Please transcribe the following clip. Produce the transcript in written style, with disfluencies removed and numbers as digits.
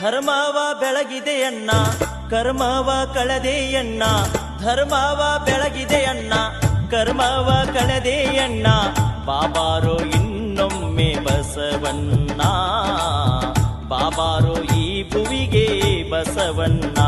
ಧರ್ಮವ ಬೆಳಗಿದೆಯಣ್ಣ ಕರ್ಮವ ಕಳೆದೆಯಣ್ಣ ಧರ್ಮವ ಬೆಳಗಿದೆಯಣ್ಣ ಕರ್ಮವ ಕಳೆದೆಯಣ್ಣ ಬಾಬಾರೋ ಇನ್ನೊಮ್ಮೆ ಬಸವಣ್ಣ ಬಾಬಾರೋ ಈ ಭುವಿಗೆ ಬಸವಣ್ಣ